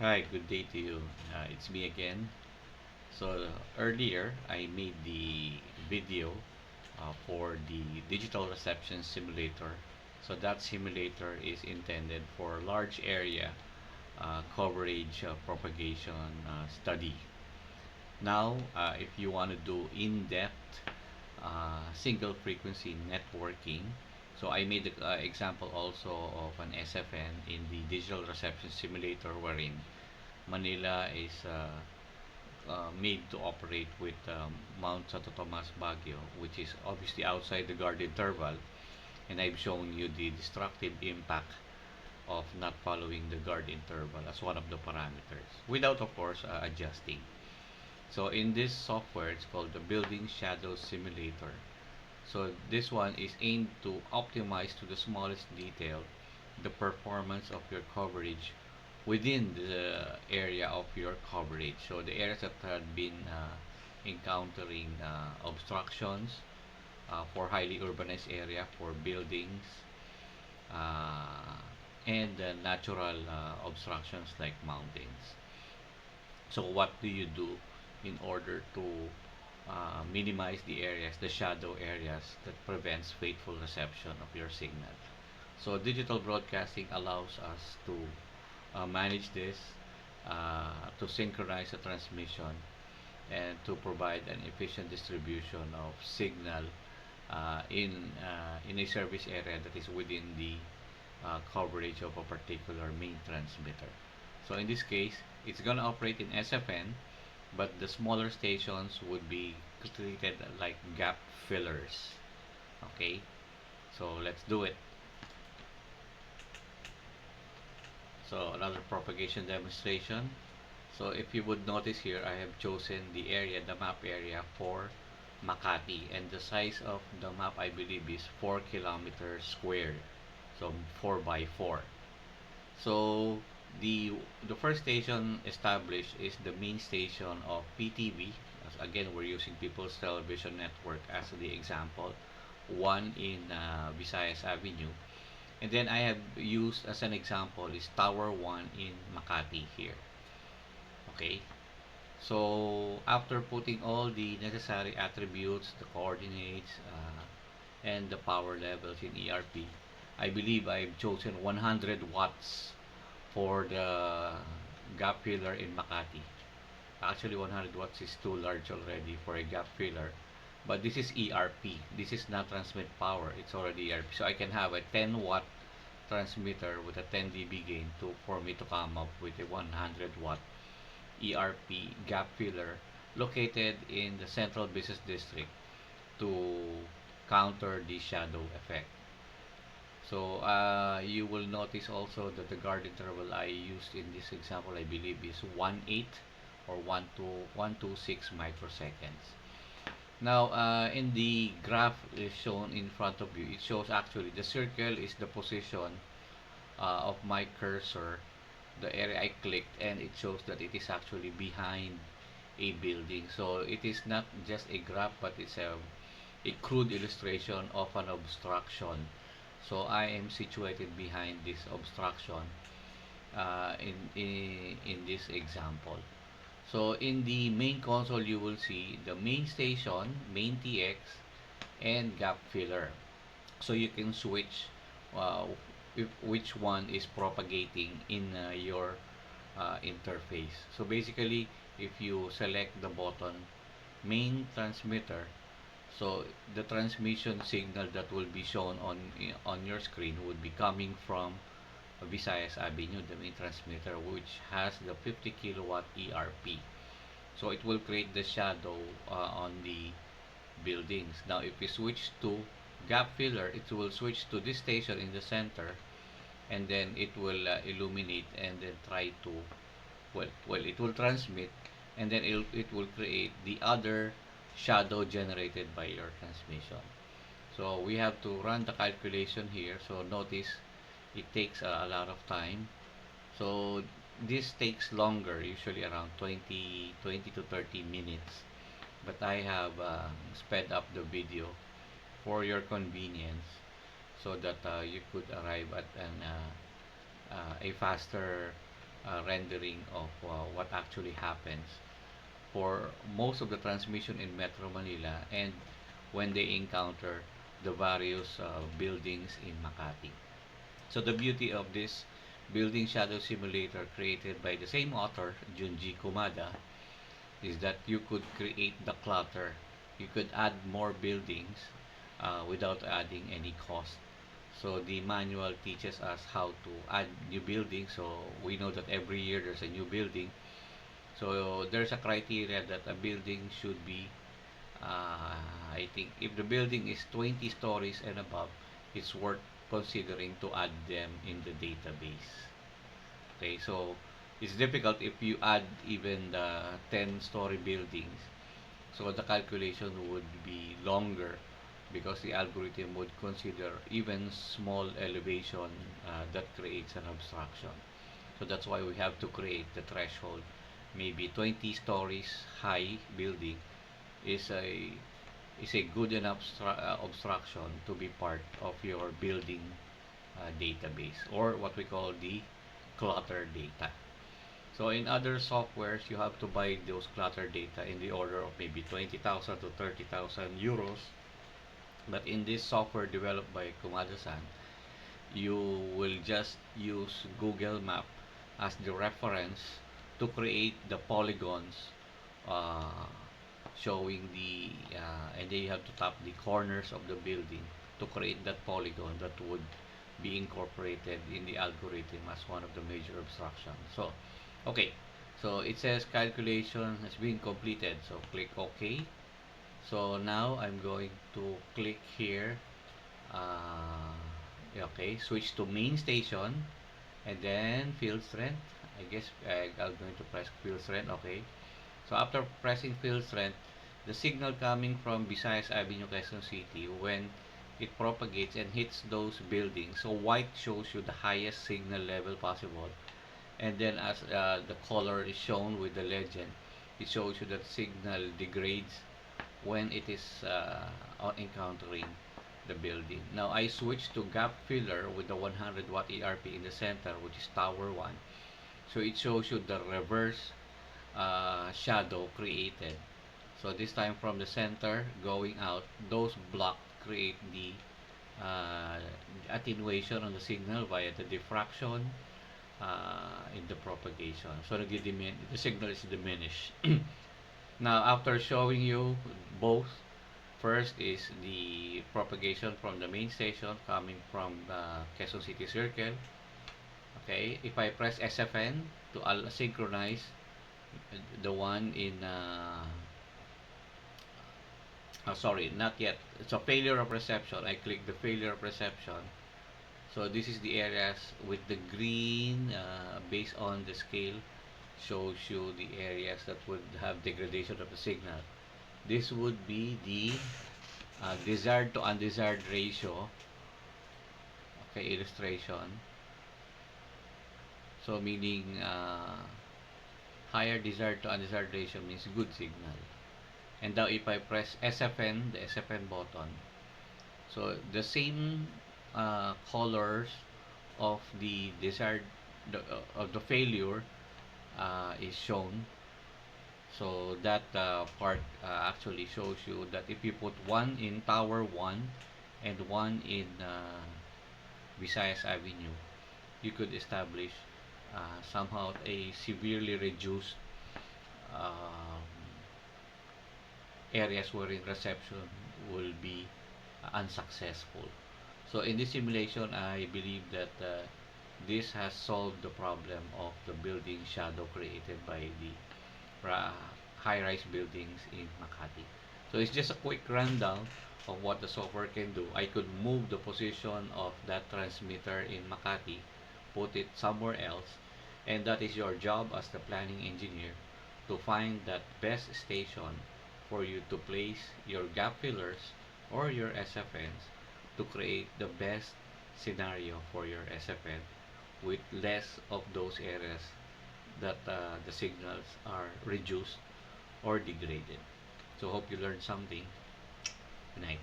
Hi, good day to you. It's me again. So earlier I made the video for the digital reception simulator. So that simulator is intended for large area coverage propagation study. Now, if you want to do in-depth single frequency networking, so I made the example also of an SFN in the digital reception simulator wherein Manila is made to operate with Mount Santo Tomas Baguio, which is obviously outside the guard interval, and I've shown you the destructive impact of not following the guard interval as one of the parameters, without of course adjusting. So in this software, it's called the Building Shadow Simulator. So this one is aimed to optimize to the smallest detail the performance of your coverage within the area of your coverage. So the areas that had been encountering obstructions for highly urbanized area, for buildings, uh, and natural obstructions like mountains. So what do you do in order to minimize the areas, the shadow areas that prevents faithful reception of your signal? So digital broadcasting allows us to manage this, to synchronize the transmission, and to provide an efficient distribution of signal in a service area that is within the coverage of a particular main transmitter. So in this case, it's going to operate in SFN, but the smaller stations would be treated like gap fillers. Okay, so let's do it. So another propagation demonstration. So if you would notice here, I have chosen the area, the map area for Makati, and the size of the map I believe is 4 kilometers squared. So 4 by 4. So the first station established is the main station of PTV. Again, we're using People's Television Network as the example. One in Visayas Avenue. And then I have used as an example is Tower 1 in Makati here. Okay. So after putting all the necessary attributes, the coordinates, and the power levels in ERP, I believe I've chosen 100 watts for the gap filler in Makati. Actually, 100 watts is too large already for a gap filler. But this is ERP. This is not transmit power. It's already ERP. So I can have a 10 watt transmitter with a 10 dB gain for me to come up with a 100 watt ERP gap filler located in the central business district to counter the shadow effect. So you will notice also that the guard interval I used in this example I believe is 1/8 or 126 microseconds. Now in the graph is shown in front of you, it shows actually the circle is the position of my cursor, the area I clicked, and it shows that it is actually behind a building. So it is not just a graph, but it's a crude illustration of an obstruction. So I am situated behind this obstruction in this example. So in the main console, you will see the main station, main TX, and gap filler. So you can switch uh, which one is propagating in your interface. So basically, if you select the button main transmitter, so the transmission signal that will be shown on your screen would be coming from Visayas Avenue, the main transmitter, which has the 50 kilowatt ERP. So it will create the shadow on the buildings. Now if we switch to gap filler, it will switch to this station in the center, and then it will illuminate and then try to it will transmit, and then it will create the other shadow generated by your transmission. So we have to run the calculation here. So notice it takes a lot of time. So this takes longer, usually around 20 to 30 minutes. But I have sped up the video for your convenience so that you could arrive at a faster rendering of what actually happens for most of the transmission in Metro Manila and when they encounter the various buildings in Makati. So the beauty of this building shadow simulator created by the same author, Junji Kumada, is that you could create the clutter. You could add more buildings without adding any cost. So the manual teaches us how to add new buildings. So we know that every year there's a new building. So there's a criteria that a building should be, I think, if the building is 20 stories and above, it's worth considering to add them in the database. Okay, so it's difficult if you add even the 10-story buildings. So the calculation would be longer because the algorithm would consider even small elevation that creates an obstruction. So that's why we have to create the threshold. Maybe 20 stories high building is a good enough obstruction to be part of your building database, or what we call the clutter data. So in other softwares, you have to buy those clutter data in the order of maybe 20,000 to 30,000 euros. But in this software developed by Kumada-san, you will just use Google Map as the reference to create the polygons uh, showing and then you have to tap the corners of the building to create that polygon that would be incorporated in the algorithm as one of the major obstructions. So, okay, so it says calculation has been completed. So click OK. So now I'm going to click here. Okay, switch to main station and then field strength. I guess I'm going to press field strength. Okay. So after pressing field strength, the signal coming from Visayas Avenue, Quezon City, when it propagates and hits those buildings, so white shows you the highest signal level possible, and then as the color is shown with the legend, it shows you that signal degrades when it is encountering the building. Now I switched to gap filler with the 100 watt ERP in the center, which is tower 1. So it shows you the reverse shadow created. So this time from the center going out, those blocks create the uh, attenuation on the signal via the diffraction in the propagation. So the signal is diminished. Now after showing you both, first is the propagation from the main station coming from Quezon City Circle. Okay, if I press SFN to synchronize the one in sorry, not yet, it's a failure of reception. I click the failure of reception. So this is the areas with the green based on the scale, shows you the areas that would have degradation of the signal. This would be the desired to undesired ratio. Okay, illustration. So meaning higher desired to undesired ratio means good signal. And now if I press SFN, the SFN button, so the same colors of the desired of the failure is shown. So that part actually shows you that if you put one in tower 1 and one in Visayas Avenue, you could establish somehow a severely reduced um, areas wherein reception will be unsuccessful. So in this simulation, I believe that this has solved the problem of the building shadow created by the high-rise buildings in Makati. So it's just a quick rundown of what the software can do. I could move the position of that transmitter in Makati, put it somewhere else, and that is your job as the planning engineer to find that best station for you to place your gap fillers or your SFNs to create the best scenario for your SFN with less of those areas that the signals are reduced or degraded. So hope you learned something. Good night.